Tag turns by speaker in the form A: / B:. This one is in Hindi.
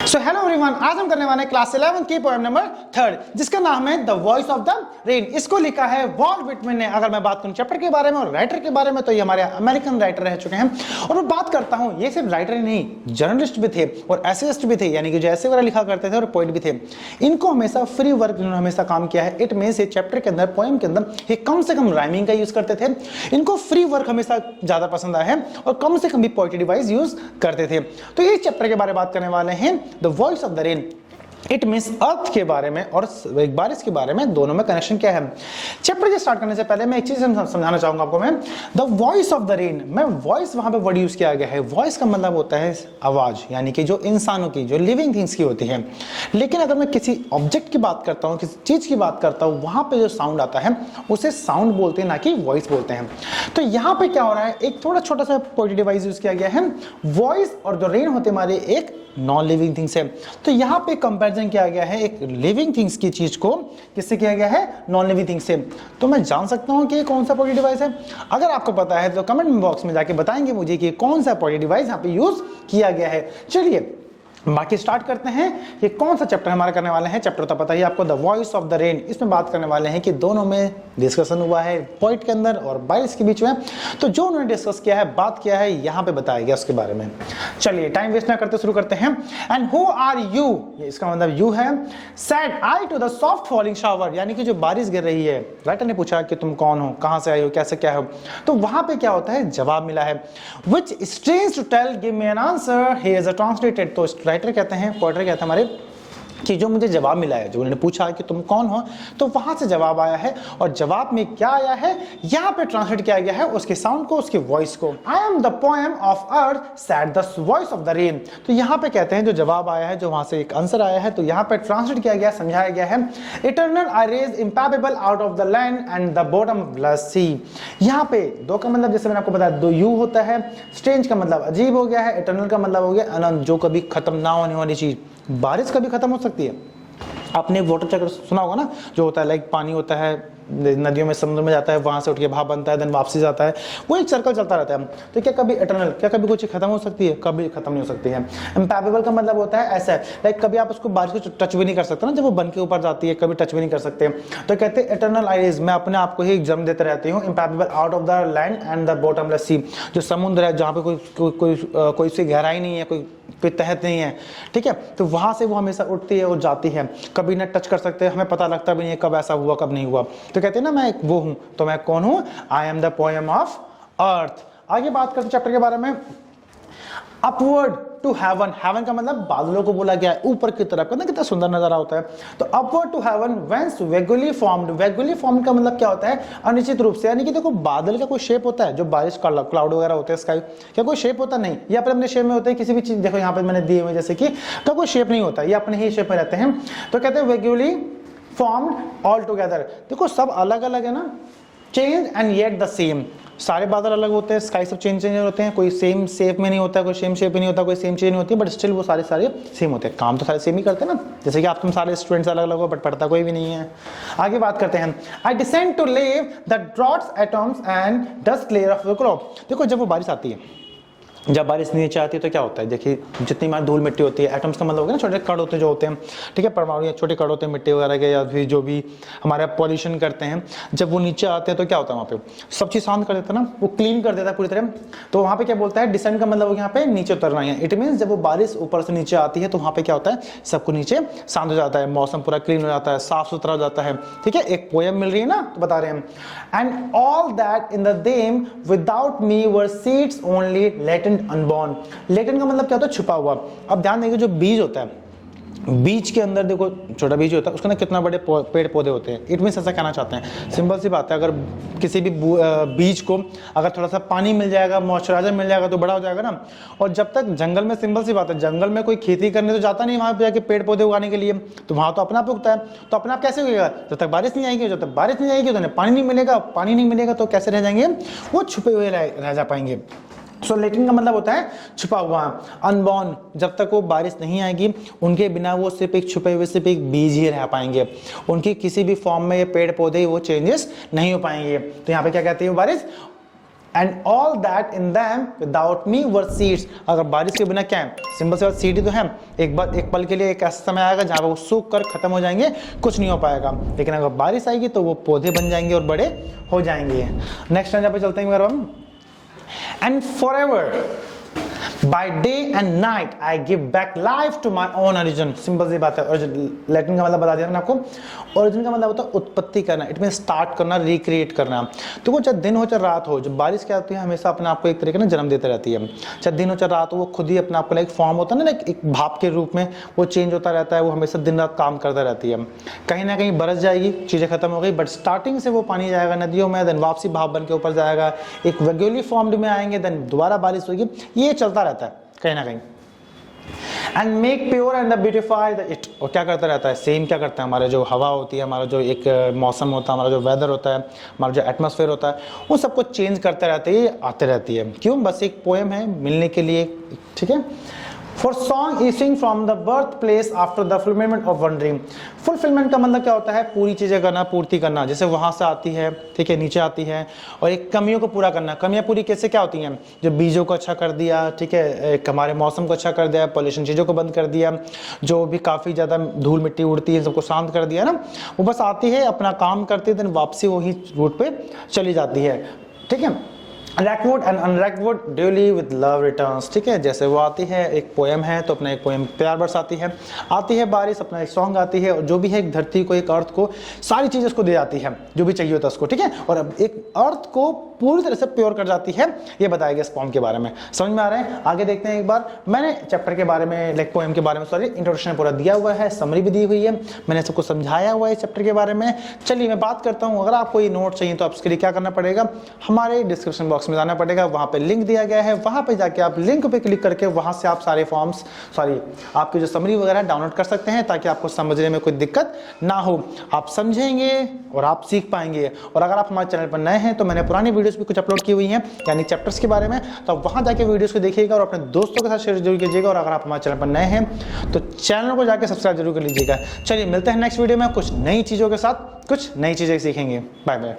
A: सो हेलो एवरीवन, आज हम करने वाले हैं क्लास 11 की पोएम नंबर 3 जिसका नाम है the voice of the rain. इसको लिखा है वॉल्ट व्हिटमैन ने। अगर मैं बात करूं चैप्टर के बारे में और राइटर के बारे में तो ये हमारे अमेरिकन राइटर रह चुके हैं। और मैं बात करता हूं, ये सिर्फ राइटर ही नहीं, जर्नलिस्ट भी थे और एसेइस्ट भी थे, यानी कि जो ऐसे वगैरह लिखा करते थे और पोएट भी थे। इनको हमेशा फ्री वर्क इन्होंने हमेशा काम किया है। इट मींस ये चैप्टर के अंदर, पोएम के अंदर ये कम से कम राइमिंग का यूज करते थे। इनको फ्री वर्क हमेशा ज्यादा पसंद आया है और कम से कम भी पोएट्री डिवाइस यूज करते थे। तो ये चैप्टर के बारे में बात करने वाले हैं, the voice of the rain. It means earth के बारे में और एक बारिश के बारे में, दोनों में कनेक्शन क्या है। चैप्टर के स्टार्ट करने से पहले मैं एक चीज समझाना चाहूंगा आपको। मैं the voice of the rain, मैं वॉइस वहां पे वर्ड यूज किया गया है। वॉइस का मतलब होता है आवाज, यानी कि जो इंसानों की, जो लिविंग थिंग्स की होती है। लेकिन अगर मैं किसी ऑब्जेक्ट की बात करता हूं, किसी चीज की बात करता हूं, वहां पे जो साउंड आता है उसे साउंड बोलते हैं, ना कि वॉइस बोलते हैं। तो यहां पे क्या हो रहा है, एक थोड़ा छोटा सा पोएट्री डिवाइस यूज किया गया है। वॉइस और जो रेन होते हमारे एक नॉन लिविंग थिंग्स है। तो यहां पे कंपैरिजन किया गया है एक लिविंग थिंग्स की चीज को किससे किया गया है, नॉन लिविंग थिंग्स से। तो मैं जान सकता हूं कि ये कौन सा पोएट्री डिवाइस है। अगर आपको पता है तो कमेंट बॉक्स में जाके बताएंगे मुझे कि कौन सा पोएट्री डिवाइस यहां पे यूज किया गया है। चलिए बाकी स्टार्ट करते हैं। ये कौन सा चैप्टर हमारा करने वाले हैं, चैप्टर तो पता ही आपको, the voice of the rain. इसमें बात करने वाले हैं कि दोनों में डिस्कशन हुआ है, पोइट के अंदर और बारिश के बीच में। तो जो उन्होंने डिस्कस किया है, बात किया है, यहां पे बताया गया उसके बारे में। चलिए टाइम वेस्ट ना करते शुरू करते हैं। एंड हु आर यू, इसका मतलब यू है। Said I to the soft falling shower, यानी कि जो बारिश गिर रही है। राइटर ने पूछा कि तुम कौन हो, कहां से आए हो, कैसे क्या हो। तो वहां पे क्या होता है, जवाब मिला है। Which strange to tell give me an answer, he is translated. तो राइटर कहते हैं, पोएटर कहते हैं हमारे, कि जो मुझे जवाब मिला है, जो उन्होंने पूछा कि तुम कौन हो, तो वहां से जवाब आया है। और जवाब में क्या आया है, यहां पे ट्रांसलेट किया गया है उसके साउंड को, उसकी वॉइस को। I am the poem of earth, sad the voice of the rain. तो यहां पे कहते हैं जो जवाब आया है, जो वहां से एक आंसर आया है, तो यहां पे ट्रांसलेट किया गया, समझाया गया है। Eternal I rise impalpable out of the land and the bottomless sea. यहां पे दो का मतलब, जैसे मैंने आपको बताया, दो यू होता है। स्ट्रेंज का मतलब अजीब हो गया है, इटर्नल का मतलब हो गया अनंत, जो कभी खत्म ना होने वाली चीज। बारिश कभी खत्म हो सकती है। आपने वाटर चक्र सुना होगा ना, जो होता है लाइक पानी होता है नदियों में, समुद्र में जाता है, वहां से उठ के भाप बनता है, देन वापसी जाता है, वो एक सर्कल चलता रहता है। तो क्या कभी इटर्नल, क्या कभी कुछ खत्म हो सकती है, कभी खत्म नहीं हो सकती है। इम्पैबल का मतलब होता है ऐसा है, लाइक कभी आप उसको बारिश को टच भी नहीं कर सकते ना, जब वो बन के ऊपर जाती है, कभी टच भी नहीं कर सकते। तो कहते हैं इटर्नल आइज, मैं अपने आप को ही जन्म देते रहती हूँ। Impalpable out of the land and the bottomless sea, जो समुद्र है, जहाँ पे कोई सी गहराई नहीं है, कोई तहत नहीं है, ठीक है। तो वहां से वो हमेशा उठती है और जाती है, कभी ना टच कर सकते, हमें पता लगता भी नहीं है कब ऐसा हुआ कब नहीं हुआ। तो कहते हैं ना, मैं वो हूं, तो मैं कौन हूं, I am the poem of earth. आगे बात करते चैप्टर के बारे में। अपवर्ड टू हेवन, हेवन का मतलब बादलों को बोला गया है, ऊपर की तरफ। कितना कितना सुंदर नजारा होता है। तो upward to heaven whence vaguely formed, vaguely formed का मतलब क्या होता है, अनिश्चित रूप से। यानी कि देखो बादल का कोई शेप होता है, जो बारिश का क्लाउड वगैरह होते हैं, स्काई, क्या कोई शेप होता नहीं, ये अपने अपने शेप में होते हैं। किसी भी चीज देखो यहाँ पे मैंने दिए हुए, जैसे कि का कोई शेप नहीं होता, ये अपने ही शेप में रहते हैं। तो कहते हैं वेगुअली फॉर्म्ड ऑल टुगेदर। देखो सब अलग अलग है ना, change and yet the same. सारे बादल अलग होते हैं, स्काई सब चेंज होते हैं, कोई सेम शेप में नहीं होता, कोई सेम शेप में नहीं होता, कोई सेम चीज नहीं होती, बट स्टिल वो सारे सेम होते हैं। काम तो सारे सेम ही करते हैं ना, जैसे कि आप तुम सारे स्टूडेंट्स अलग अलग हो, बट पढ़ता कोई भी नहीं है। आगे बात करते हैं। I descend to leave the droughts atoms and dust layer of the crop. देखो जब वो बारिश आती है, जब बारिश नीचे आती है तो क्या होता है, देखिए जितनी हमारी धूल मिट्टी होती है, एटम्स का मतलब होगा ना, छोटे कण होते हैं जो होते हैं, ठीक है, परमाणु या छोटे कण होते हैं मिट्टी वगैरह के, या फिर जो भी हमारा पॉल्यूशन करते हैं, जब वो नीचे आते हैं तो क्या होता है, वहाँ पे सब चीज शांत कर देता है ना, वो क्लीन कर देता है पूरी तरह। तो वहाँ पे क्या बोलता है, डिसेंड का मतलब हो यहाँ पे नीचे उतरना है। इट मीन्स जब वो बारिश ऊपर से नीचे आती है तो वहाँ पे क्या होता है, सबको नीचे शांत हो जाता है, मौसम पूरा क्लीन हो जाता है, साफ सुथरा हो जाता है, ठीक है। एक पोएम मिल रही है ना, तो बता रहे हैं। And all that in the them without me were seeds only latent unborn. Latent का मतलब क्या होता है, छुपा हुआ। अब ध्यान देंगे, जो बीज होता है, बीज के अंदर देखो छोटा बीज होता है, उसके अंदर कितना बड़े पेड़ पौधे होते हैं। इट मीन्स ऐसा कहना चाहते हैं, सिंपल सी बात है, अगर किसी भी बीज को अगर थोड़ा सा पानी मिल जाएगा, मॉइस्चराइजर मिल जाएगा, तो बड़ा हो जाएगा ना। और जब तक जंगल में, सिंपल सी बात है, जंगल में कोई खेती करने तो जाता नहीं वहां पे जाके पेड़ पौधे उगाने के लिए, तो वहां तो अपना आप उगता है। तो अपना आप कैसे उगेगा, जब तक बारिश नहीं आएगी। जब तक बारिश नहीं आएगी तो पानी नहीं मिलेगा, पानी नहीं मिलेगा तो कैसे रह जाएंगे, वो छुपे हुए रह जा पाएंगे। सो लेटिन का मतलब होता है छुपा हुआ। अनबॉर्न, जब तक वो बारिश नहीं आएगी, उनके बिना वो सिर्फ एक छुपे हुए, सिर्फ एक बीज ही रह पाएंगे। उनकी किसी भी फॉर्म में ये पेड़ पौधे वो चेंजेस नहीं हो पाएंगे। तो यहाँ पे क्या कहती है बारिश, and all that in them without me were seeds. अगर बारिश के बिना क्या है, सिंपल सी बात, सीड ही तो है। एक पल के लिए एक ऐसा समय आएगा जहां वो सूख कर खत्म हो जाएंगे, कुछ नहीं हो पाएगा। लेकिन अगर बारिश आएगी तो वो पौधे बन जाएंगे और बड़े हो जाएंगे। नेक्स्ट जहाँ पे चलते हैं हम, and forever by day and night I give back life to my own origin. Simple सी बात है। और लैटिन का मतलब बता दिया ना आपको। ओरिजिन का मतलब होता है उत्पत्ति करना, इट मीन स्टार्ट करना, रिक्रिएट करना। तो वो चाहे दिन हो चाहे रात हो, जब बारिश क्या होती है हमेशा अपने आप को एक तरीके ना जन्म देते रहती है। चाहे दिन हो चाहे रात हो, वो खुद ही अपने आप को एक फॉर्म होता है ना, एक भाप के रूप में वो चेंज होता रहता है। वो हमेशा दिन रात काम करता रहती है। कहीं ना कहीं बरस जाएगी, चीज़ें खत्म हो गई, बट स्टार्टिंग से वो पानी जाएगा नदियों में, देन वापसी भाप बन के ऊपर जाएगा, एक वेगुलरली फॉर्म्ड में आएंगे, देन दोबारा बारिश होगी। ये चलता रहता है कहीं ना कहीं। And make pure and beautify the it. और क्या करता रहता है, सेम क्या करता है, हमारे जो हवा होती है, हमारा जो एक मौसम होता है, हमारा जो वेदर होता है, हमारा जो एटमॉस्फेयर होता है, वो सबको चेंज करते रहते हैं, आते रहती है। क्यों? बस एक पोएम है मिलने के लिए, ठीक है। For song issuing from the birthplace after the fulfillment of one dream। Fulfilment का मतलब क्या होता है, पूरी चीज़ें करना, पूर्ति करना। जैसे वहाँ से आती है, ठीक है, नीचे आती है, और एक कमियों को पूरा करना। कमियाँ पूरी कैसे क्या होती हैं, जो बीजों को अच्छा कर दिया, ठीक है, एक हमारे मौसम को अच्छा कर दिया, पॉल्यूशन चीज़ों को बंद कर दिया, जो भी काफ़ी ज़्यादा धूल मिट्टी उड़ती है सबको शांत कर दिया ना। वो बस आती है, अपना काम करती है, देन वापसी वही रूट पे चली जाती है, ठीक है। Recked and unrecked duly with love returns. ठीक है, जैसे वो आती है, एक पोएम है तो अपना एक पोएम प्यार बरस आती है बारिश, अपना एक सॉन्ग आती है, और जो भी है एक धरती को, एक अर्थ को, सारी चीज़ें उसको दे जाती है जो भी चाहिए होता है उसको, ठीक है। और अब एक अर्थ को पूरी तरह से प्योर कर जाती है। ये बताया गया इस पोएम के बारे में। समझ में आ रहा है? आगे देखते हैं एक बार। मैंने चैप्टर के बारे में, लाइक पोएम के बारे में, सॉरी, इंट्रोडक्शन पूरा दिया हुआ है, समरी भी दी हुई है, मैंने सबको समझाया हुआ है इस चैप्टर के बारे में। चलिए मैं बात करता हूँ। अगर आपको ये नोट चाहिए तो आप उसके लिए क्या करना पड़ेगा, हमारे डिस्क्रिप्शन बॉक्स में जाना पड़ेगा, वहाँ पे लिंक दिया गया है, वहाँ पे जाके आप लिंक पे क्लिक करके वहाँ से आप सारे फॉर्म्स, सॉरी, आपकी जो समरी वगैरह डाउनलोड कर सकते हैं, ताकि आपको समझने में कोई दिक्कत ना हो। आप समझेंगे और आप सीख पाएंगे। और अगर आप हमारे चैनल पर नए हैं तो मैंने पुरानी वीडियोस भी कुछ अपलोड की हुई हैं, यानी चैप्टर्स के बारे में, तो आप वहाँ जाके वीडियोस को देखिएगा और अपने दोस्तों के साथ शेयर जरूर कीजिएगा। और अगर आप हमारे चैनल पर नए हैं तो चैनल को जाके सब्सक्राइब जरूर कर लीजिएगा। चलिए मिलते हैं नेक्स्ट वीडियो में कुछ नई चीज़ों के साथ, कुछ नई चीज़ें सीखेंगे। Bye bye.